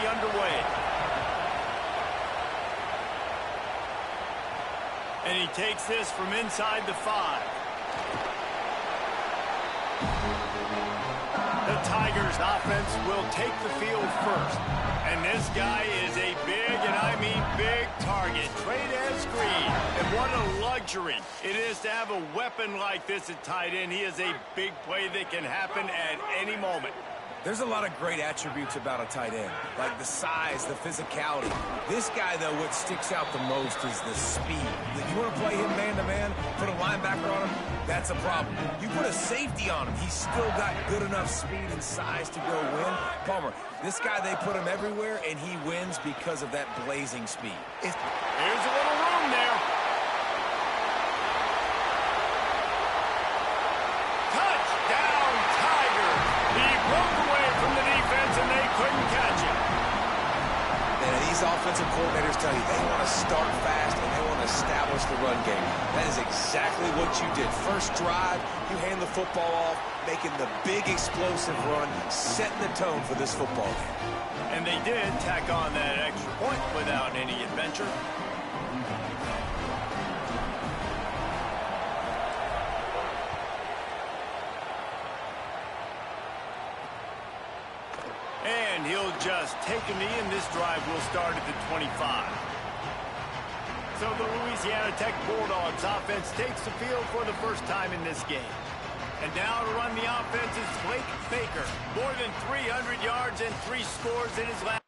be underway. And he takes this from inside the 5. The Tigers offense will take the field first. And this guy is a big, and I mean big, target. Trade as screen. And what a luxury it is to have a weapon like this at tight end. He is a big play that can happen at any moment. There's a lot of great attributes about a tight end, like the size, the physicality. This guy, though, what sticks out the most is the speed. If you want to play him man-to-man, put a linebacker on him, that's a problem. You put a safety on him, he's still got good enough speed and size to go win. Palmer, this guy, they put him everywhere, and he wins because of that blazing speed. Here's a little room there. Touchdown, Tigers! He broke away from the defense, and they couldn't catch him. And these offensive coordinators tell you they want to start fast and they want to establish the run game. That is exactly what you did. First drive, you hand the football off, making the big explosive run, setting the tone for this football game. And they did tack on that extra point without any adventure. And he'll just take a knee, and this drive will start at the 25. So the Louisiana Tech Bulldogs offense takes the field for the first time in this game. And now to run the offense is Blake Baker. More than 300 yards and 3 scores in his last.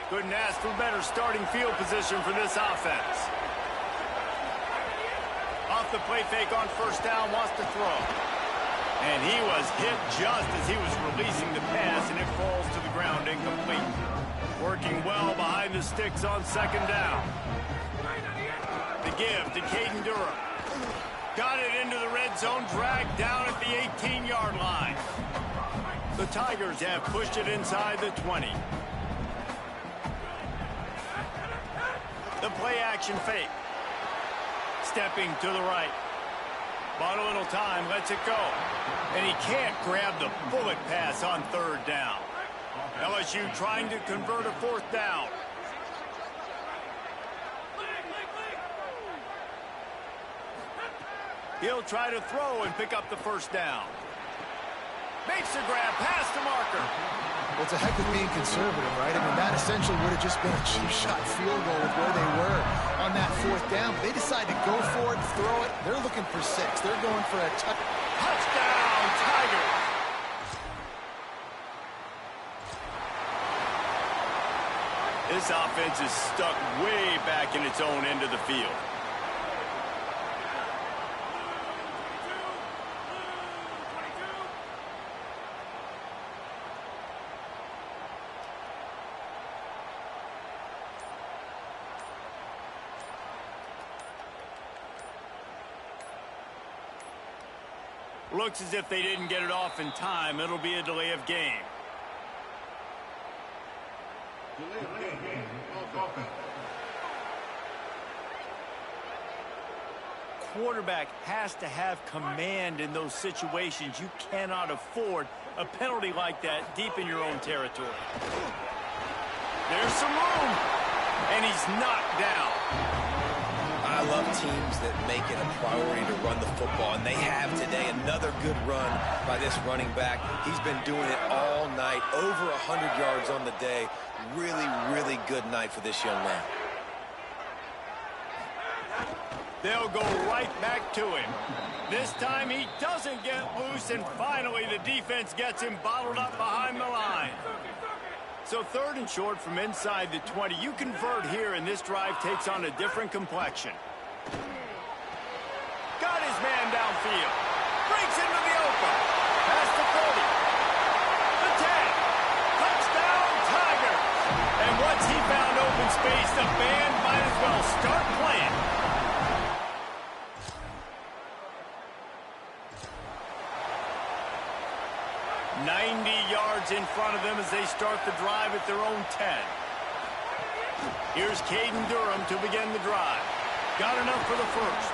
Couldn't ask for better starting field position for this offense. Off the play fake on first down, wants to throw. And he was hit just as he was releasing the pass, and it falls to the ground incomplete. Working well behind the sticks on second down. The give to Caden Durham. Got it into the red zone, dragged down at the 18-yard line. The Tigers have pushed it inside the 20. The play action fake. Stepping to the right. Bought a little time, lets it go. And he can't grab the bullet pass on third down. LSU trying to convert a fourth down. He'll try to throw and pick up the first down. Makes the grab, pass to marker. Well, it's a heck of being conservative, right? I mean, that essentially would have just been a cheap shot field goal with where they were on that fourth down. But they decided to go for it, throw it. They're looking for 6. They're going for a touchdown, Tigers. This offense is stuck way back in its own end of the field. Looks as if they didn't get it off in time. It'll be a delay of game. Quarterback has to have command in those situations. You cannot afford a penalty like that deep in your own territory. There's some room, and he's knocked down. I love teams that make it a priority to run the football, and they have today. Another good run by this running back. He's been doing it all night, over 100 yards on the day. Really, really good night for this young man. They'll go right back to him. This time he doesn't get loose, and finally the defense gets him bottled up behind the line. So third and short from inside the 20. You convert here, and this drive takes on a different complexion. Got his man downfield. Breaks into the open. Past the 30. The 10. Touchdown, Tigers. And once he found open space, the band might as well start playing. In front of them as they start the drive at their own 10. Here's Caden Durham to begin the drive. Got enough for the first.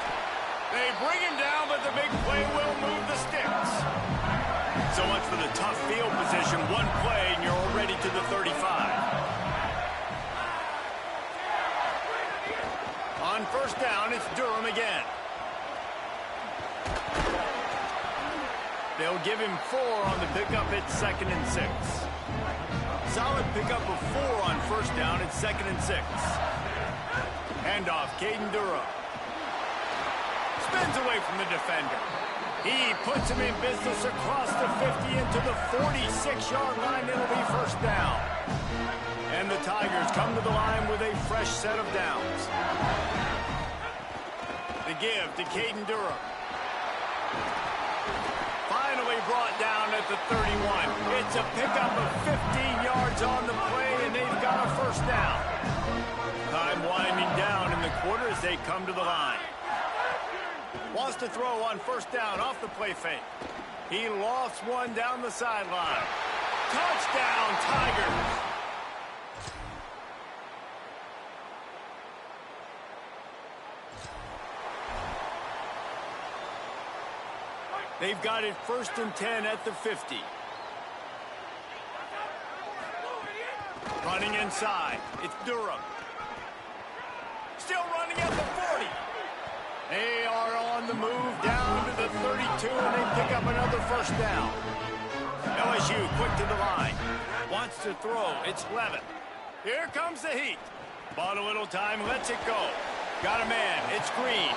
They bring him down, but the big play will move the sticks. So much for the tough field position. One play, and you're already to the 35. On first down, it's Durham again. They'll give him 4 on the pickup. It's 2nd and 6. Solid pickup of 4 on first down. It's 2nd and 6. Handoff, Caden Durham. Spins away from the defender. He puts him in business across the 50 into the 46-yard line. It'll be first down. And the Tigers come to the line with a fresh set of downs. The give to Caden Durham. Finally brought down at the 31. It's a pickup of 15 yards on the play, and they've got a first down. Time winding down in the quarter as they come to the line. Wants to throw on first down off the play fake. He lofts one down the sideline. Touchdown, Tigers! They've got it 1st and 10 at the 50. Running inside. It's Durham. Still running at the 40. They are on the move down to the 32, and they pick up another first down. LSU quick to the line. Wants to throw. It's Levitt. Here comes the heat. Bought a little time, lets it go. Got a man. It's Green.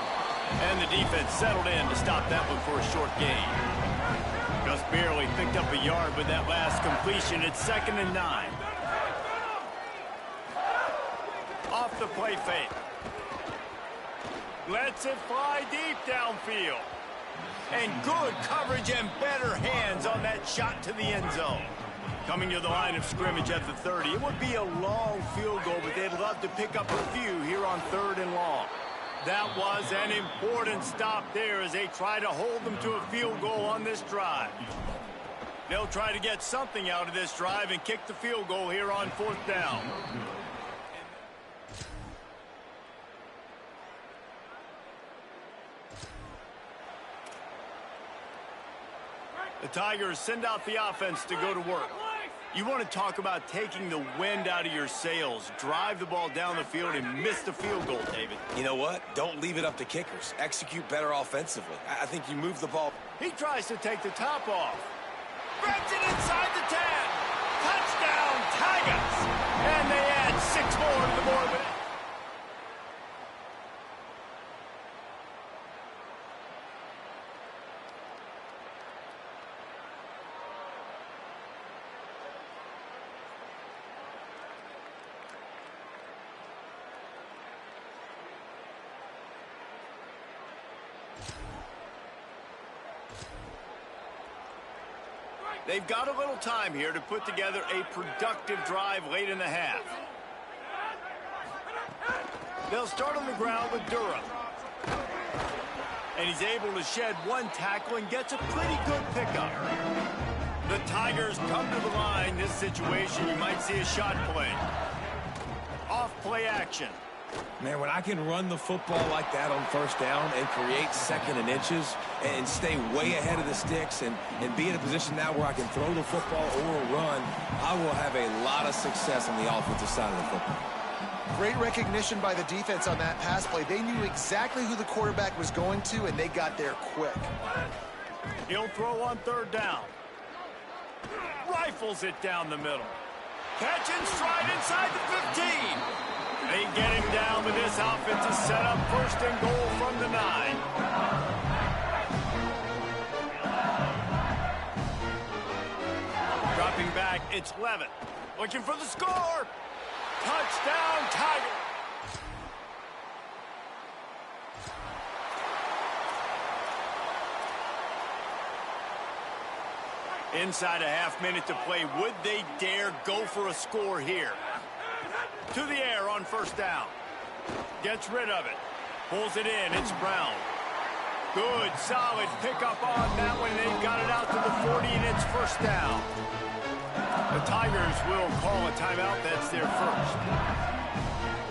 And the defense settled in to stop that one for a short gain. Just barely picked up a yard with that last completion. It's 2nd and 9. Off the play fake. Lets it fly deep downfield. And good coverage and better hands on that shot to the end zone. Coming to the line of scrimmage at the 30. It would be a long field goal, but they'd love to pick up a few here on 3rd and long. That was an important stop there as they try to hold them to a field goal on this drive. They'll try to get something out of this drive and kick the field goal here on 4th down. The Tigers send out the offense to go to work. You want to talk about taking the wind out of your sails. Drive the ball down the field and miss the field goal, David. You know what? Don't leave it up to kickers. Execute better offensively. I think you move the ball. He tries to take the top off. Grabs it inside the 10. Touchdown, Tigers. And they add 6 more to the board with it. They've got a little time here to put together a productive drive late in the half. They'll start on the ground with Durham. And he's able to shed 1 tackle and gets a pretty good pickup. The Tigers come to the line. This situation, you might see a shot play. Off play action. Man, when I can run the football like that on first down and create 2nd and inches and stay way ahead of the sticks and be in a position now where I can throw the football or run, I will have a lot of success on the offensive side of the football. Great recognition by the defense on that pass play. They knew exactly who the quarterback was going to, and they got there quick. He'll throw on 3rd down. Rifles it down the middle. Catch and stride inside the 15. They get him down, but this offense is set up 1st and goal from the 9. Dropping back, it's Levitt. Looking for the score. Touchdown, Tigers. Inside a half-minute to play. Would they dare go for a score here? To the air on 1st down. Gets rid of it. Pulls it in. It's Brown. Good, solid pickup on that one. They've got it out to the 40, and it's 1st down. The Tigers will call a timeout. That's their first.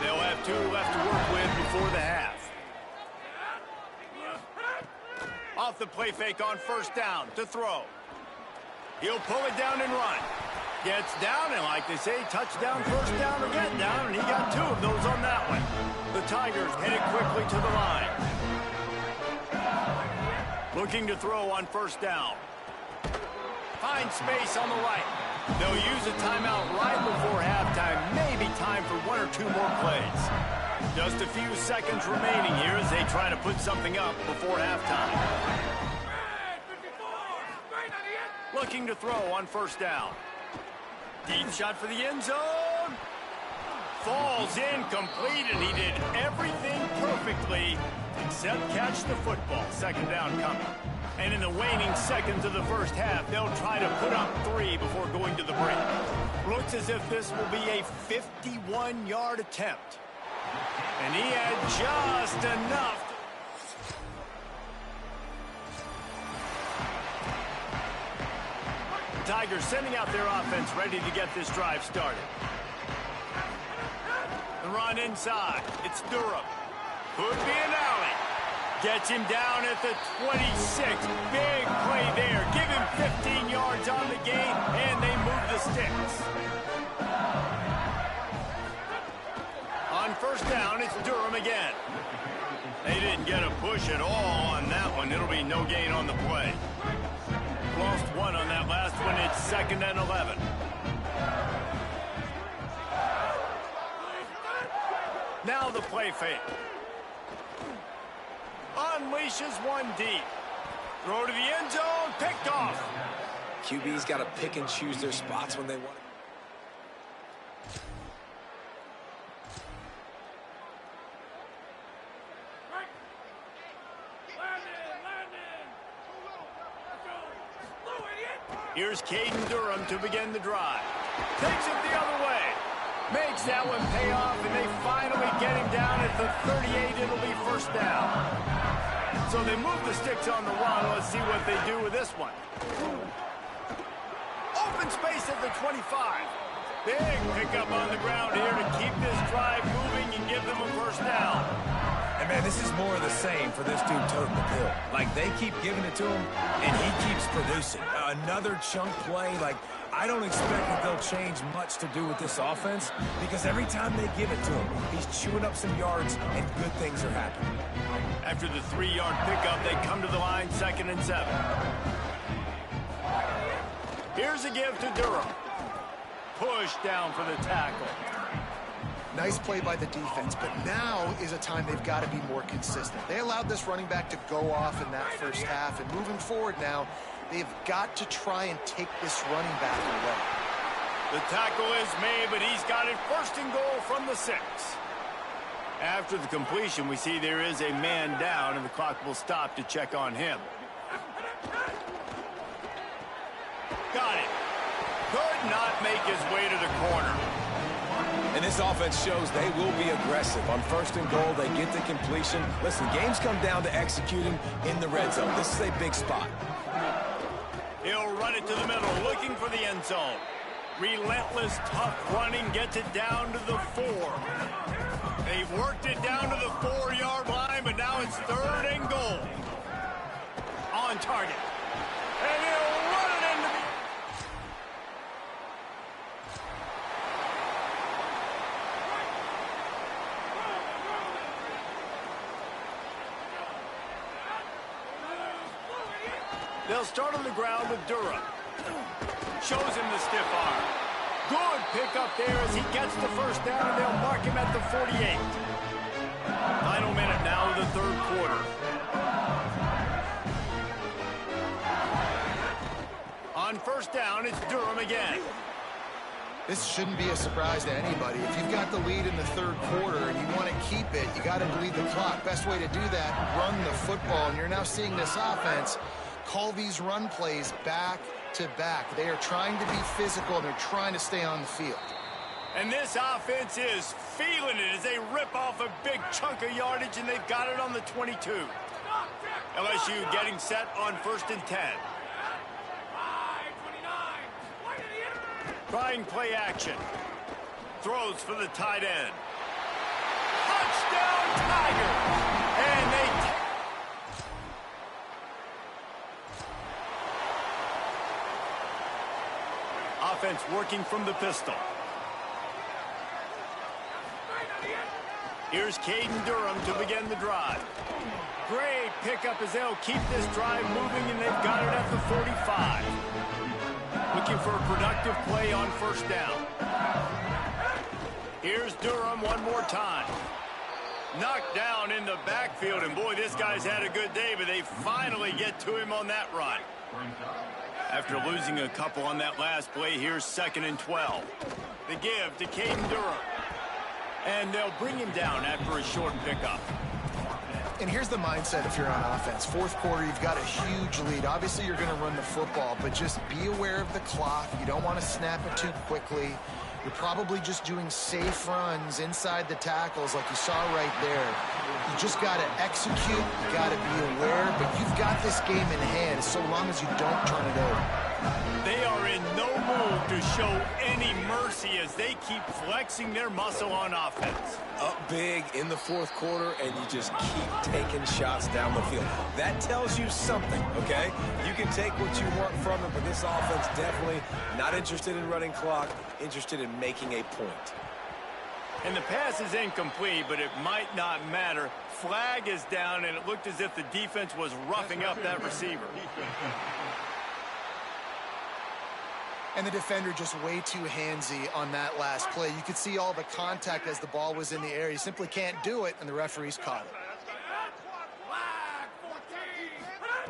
They'll have 2 left to work with before the half. the play fake on first down to throw. He'll pull it down and run. Gets down, and like they say, touchdown, first down, or get down, and he got 2 of those on that one. The Tigers headed quickly to the line. Looking to throw on first down. Finds space on the right. They'll use a timeout right before halftime. Maybe time for 1 or 2 more plays. Just a few seconds remaining here as they try to put something up before halftime. Looking to throw on first down. Deep shot for the end zone. Falls incomplete, and he did everything perfectly except catch the football. Second down coming. And in the waning seconds of the first half, they'll try to put up 3 before going to the break. Looks as if this will be a 51-yard attempt. And he had just enough. The Tigers sending out their offense ready to get this drive started. The run inside. It's Durham. Could be an alley. Gets him down at the 26. Big play there. Give him 15 yards on the gain, and they move the sticks. On first down, it's Durham again. They didn't get a push at all on that one. It'll be no gain on the play. Lost 1 on that last one. It's 2nd and 11. Now the play fake. Unleashes 1 deep. Throw to the end zone. Picked off. QB's got to pick and choose their spots when they want it. Here's Caden Durham to begin the drive. Takes it the other way. Makes that one pay off, and they finally get him down at the 38. It'll be first down. So they move the sticks on the run. Let's see what they do with this one. Open space at the 25. Big pickup on the ground here to keep this drive moving and give them a first down. And, man, this is more of the same for this dude toting the pill. Like, they keep giving it to him, and he keeps producing. Another chunk play, like, I don't expect that they'll change much to do with this offense because every time they give it to him, he's chewing up some yards, and good things are happening. After the 3-yard pickup, they come to the line, 2nd and 7. Here's a give to Durham. Push down for the tackle. Nice play by the defense, but now is a time they've got to be more consistent. They allowed this running back to go off in that first half, and moving forward now, they've got to try and take this running back away. The tackle is made, but he's got it 1st and goal from the 6. After the completion, we see there is a man down, and the clock will stop to check on him. Got it. Could not make his way to the corner. And this offense shows they will be aggressive. On 1st and goal, they get the completion. Listen, games come down to executing in the red zone. This is a big spot. He'll run it to the middle, looking for the end zone. Relentless, tough running, gets it down to the 4. They've worked it down to the 4-yard line, but now it's 3rd and goal. On target. And he'll run it into the... They'll start on the ground with Durham. Shows him the stiff arm. Good pickup there as he gets the first down, and they'll mark him at the 48. Final minute now of the 3rd quarter. On first down, it's Durham again. This shouldn't be a surprise to anybody. If you've got the lead in the 3rd quarter and you want to keep it, you got to bleed the clock. Best way to do that, run the football. And you're now seeing this offense call these run plays back to back. They are trying to be physical, and they're trying to stay on the field. And this offense is feeling it as they rip off a big chunk of yardage, and they've got it on the 22. LSU getting set on 1st and 10. Trying play action. Throws for the tight end. Touchdown, Tigers! And they... offense working from the pistol. Here's Caden Durham to begin the drive. Great pickup as they'll keep this drive moving, and they've got it at the 45. Looking for a productive play on first down. Here's Durham one more time. Knocked down in the backfield, and boy, this guy's had a good day, but they finally get to him on that run. After losing a couple on that last play, here's 2nd and 12. The give to Caden Durham. And they'll bring him down after a short pickup. And here's the mindset if you're on offense. Fourth quarter, you've got a huge lead. Obviously, you're going to run the football, but just be aware of the clock. You don't want to snap it too quickly. You're probably just doing safe runs inside the tackles like you saw right there. You just got to execute. You got to be aware, but you've got this game in hand so long as you don't turn it over. They are in no mood to show any mercy as they keep flexing their muscle on offense. Up big in the fourth quarter, and you just keep taking shots down the field. That tells you something, okay? You can take what you want from it, but this offense definitely not interested in running clock, interested in making a point. And the pass is incomplete, but it might not matter. Flag is down, and it looked as if the defense was roughing up that receiver. And the defender just way too handsy on that last play. You could see all the contact as the ball was in the air. You simply can't do it, and the referees caught it.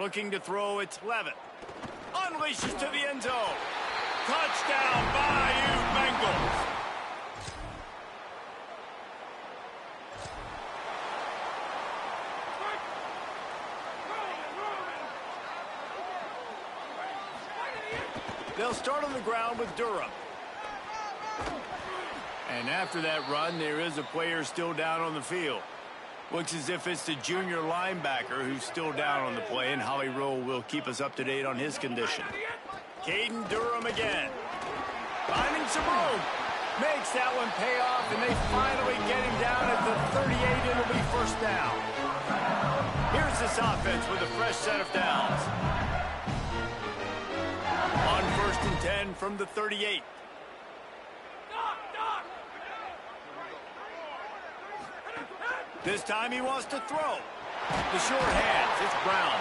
Looking to throw, it's Levitt. Unleashes to the end zone. Touchdown, Bayou Bengals. They'll start on the ground with Durham. And after that run, there is a player still down on the field. Looks as if it's the junior linebacker who's still down on the play, and Holly Rowe will keep us up to date on his condition. Caden Durham again. Finding some room. Makes that one pay off, and they finally get him down at the 38. It'll be first down. Here's this offense with a fresh set of downs. On 1st and 10 from the 38. This time he wants to throw. The short hands, it's Brown.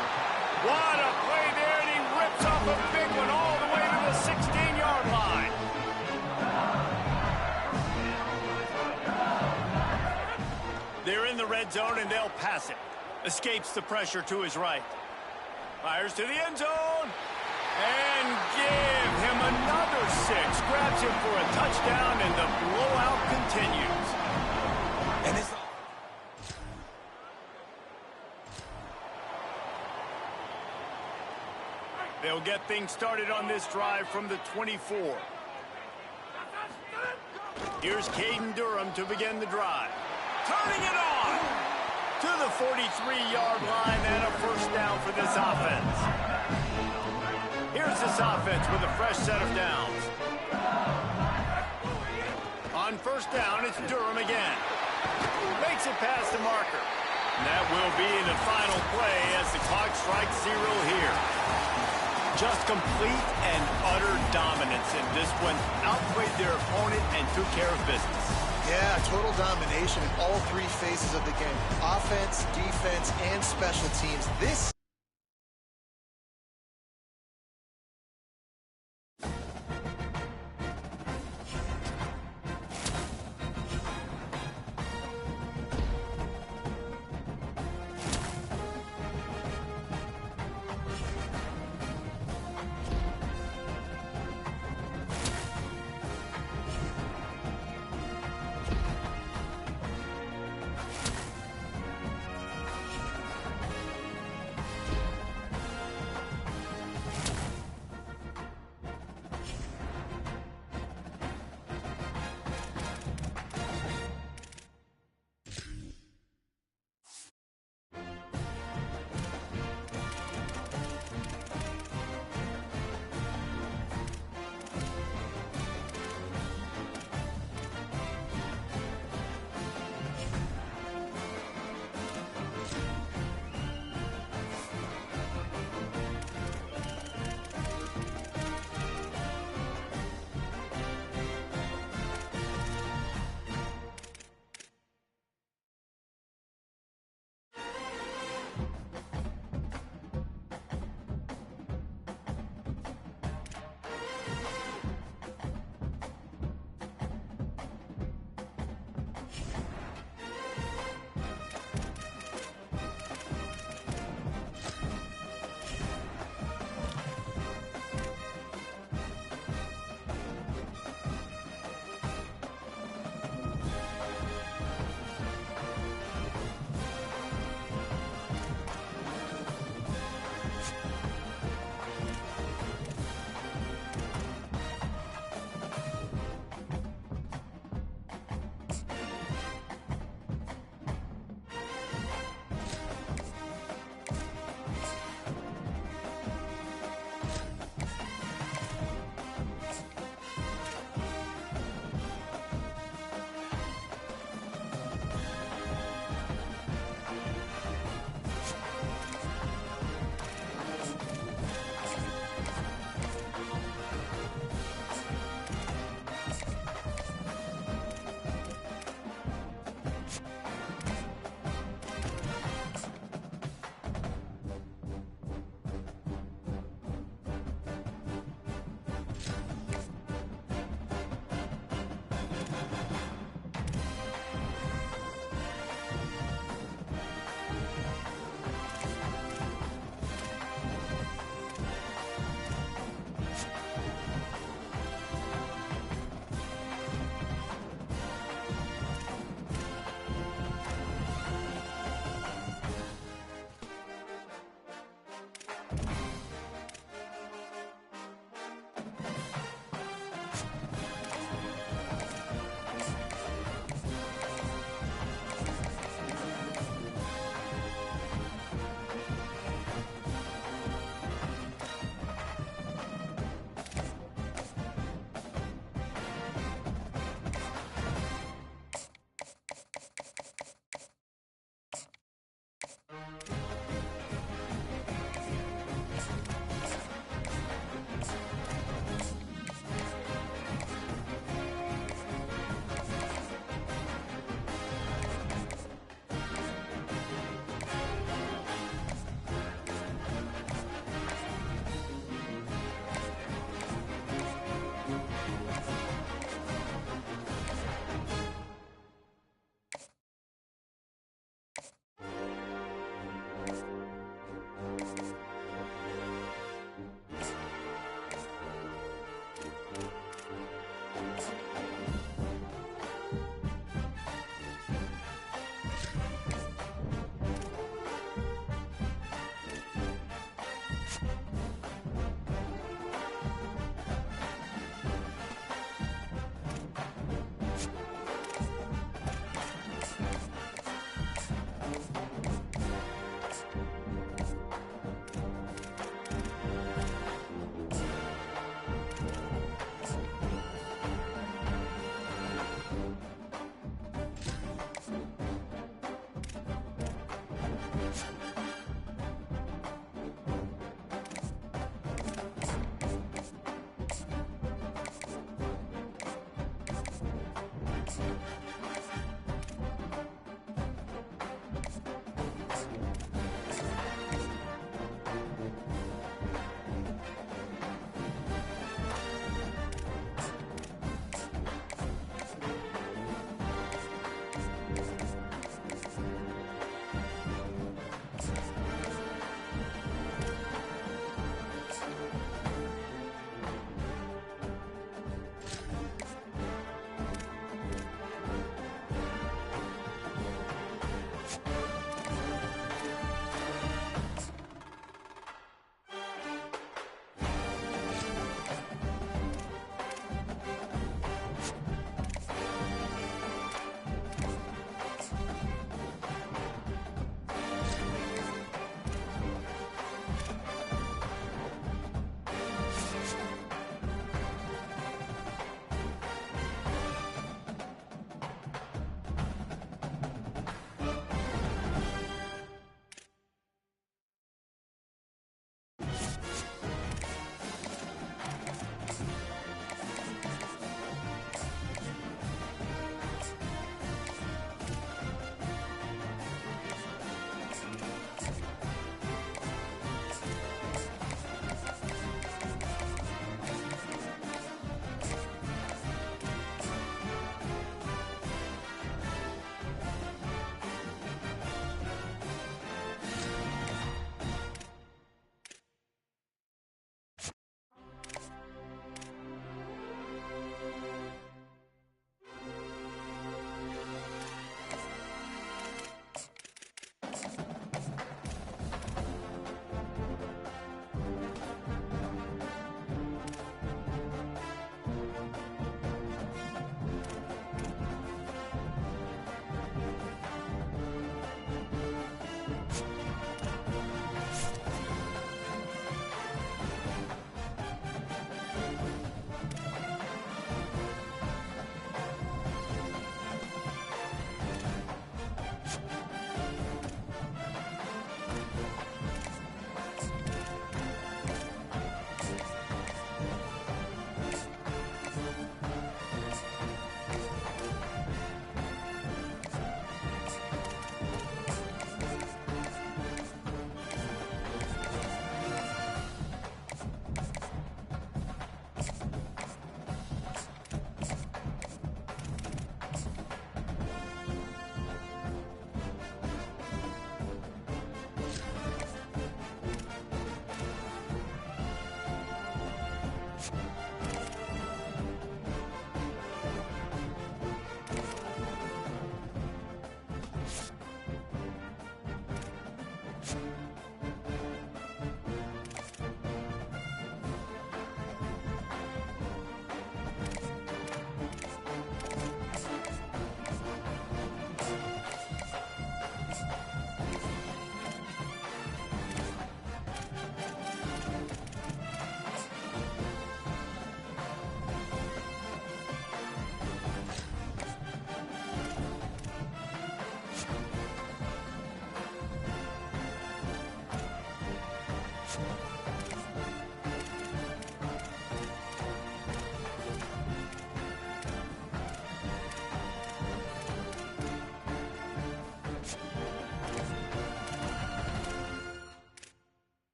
What a play there, and he rips off a big one all the way to the 16-yard line. They're in the red zone, and they'll pass it. Escapes the pressure to his right. Fires to the end zone. And give him another 6. Grabs him for a touchdown, and the blowout continues. And it's... They'll get things started on this drive from the 24. Here's Caden Durham to begin the drive. Turning it on to the 43-yard line, and a first down for this offense. Here's this offense with a fresh set of downs. On first down, it's Durham again. Makes it past the marker. And that will be the final play as the clock strikes 0 here. Just complete and utter dominance in this one. Outplayed their opponent and took care of business. Yeah, total domination in all 3 phases of the game. Offense, defense, and special teams. This drive.